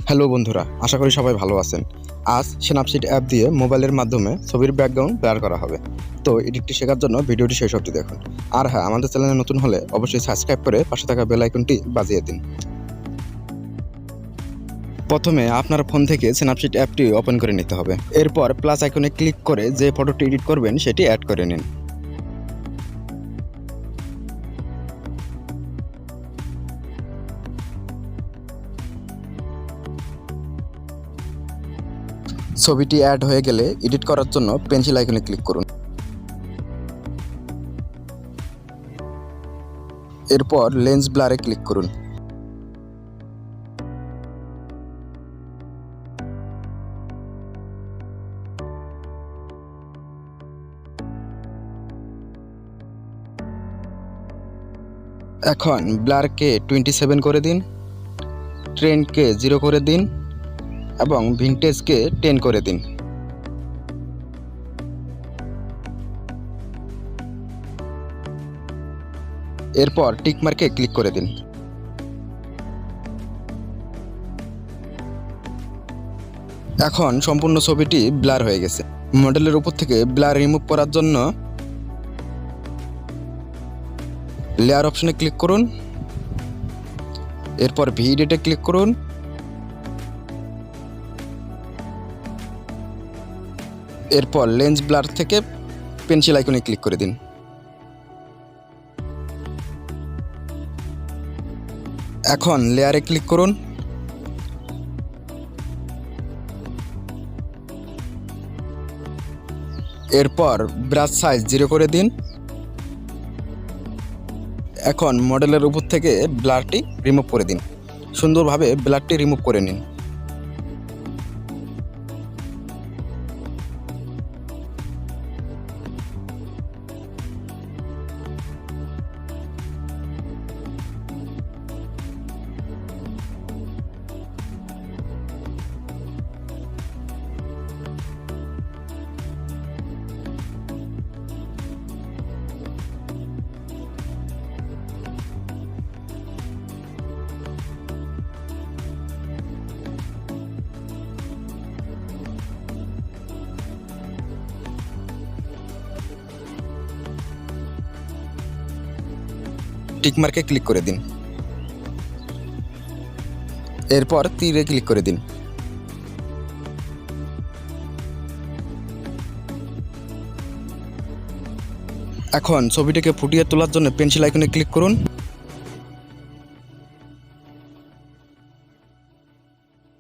Hello বন্ধুরা, আশা করি সবাই ভালো আছেন। আজ স্ন্যাপসিড অ্যাপ দিয়ে মোবাইলের মাধ্যমে ছবির ব্যাকগ্রাউন্ড ব্লার করা হবে। তো এডিটটি শেখার জন্য ভিডিওটি শেষ অবধি দেখুন। আর হ্যাঁ, আমাদের চ্যানেলে নতুন হলে অবশ্যই সাবস্ক্রাইব করে পাশে থাকা বেল আইকনটি বাজিয়ে দিন। প্রথমে আপনার ফোন থেকে স্ন্যাপসিড অ্যাপটি ওপেন করে নিতে হবে। এরপর প্লাস আইকনে ক্লিক করে যে ফটোটি এডিট করবেন সেটি অ্যাড করে নিন। ছবিটি অ্যাড হয়ে গেলে এডিট করার জন্য পেন্সিল আইকনে ক্লিক করুন। এরপর লেন্স ব্লারে ক্লিক করুন। এখন ব্লারকে 27 করে দিন, ট্রেন্ডকে 0 করে দিন এবং ভিনটেজকে 10 করে দিন। এরপর টিকমার্কে ক্লিক করে দিন। এখন সম্পূর্ণ ছবিটি ব্লার হয়ে গেছে। মডেলের উপর থেকে ব্লার রিমুভ করার জন্য লেয়ার অপশনে ক্লিক করুন। এরপর ভি এডিটে ক্লিক করুন। এরপর লেন্স ব্লার থেকে পেন্সিল আইকনে ক্লিক করে দিন। এখন লেয়ারে ক্লিক করুন। এরপর ব্রাশ সাইজ 0 করে দিন। এখন মডেলের উপর থেকে ব্লারটি রিমুভ করে দিন। সুন্দরভাবে ব্লারটি রিমুভ করে নিন। টিকমার্কে ক্লিক করে দিন। এরপর তীরে ক্লিক করে দিন। এখন ছবিটিকে ফুটিয়ে তোলার জন্য পেন্সিল আইকনে ক্লিক করুন।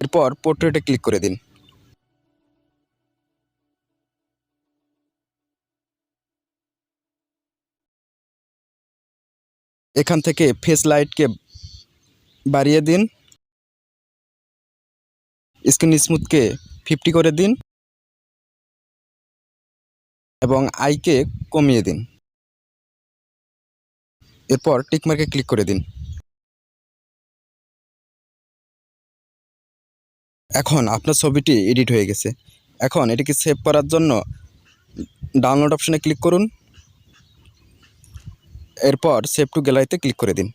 এরপর পোর্ট্রেটে ক্লিক করে দিন। এখান থেকে ফেস লাইটকে বাড়িয়ে দিন, স্কিন স্মুথকে 50 করে দিন এবং আইকে কমিয়ে দিন। এরপর টিকমার্কে ক্লিক করে দিন। এখন আপনার ছবিটি এডিট হয়ে গেছে। এখন এটিকে সেভ করার জন্য ডাউনলোড অপশনে ক্লিক করুন। এরপর সেভ টু গ্যালারিতে ক্লিক করে দিন।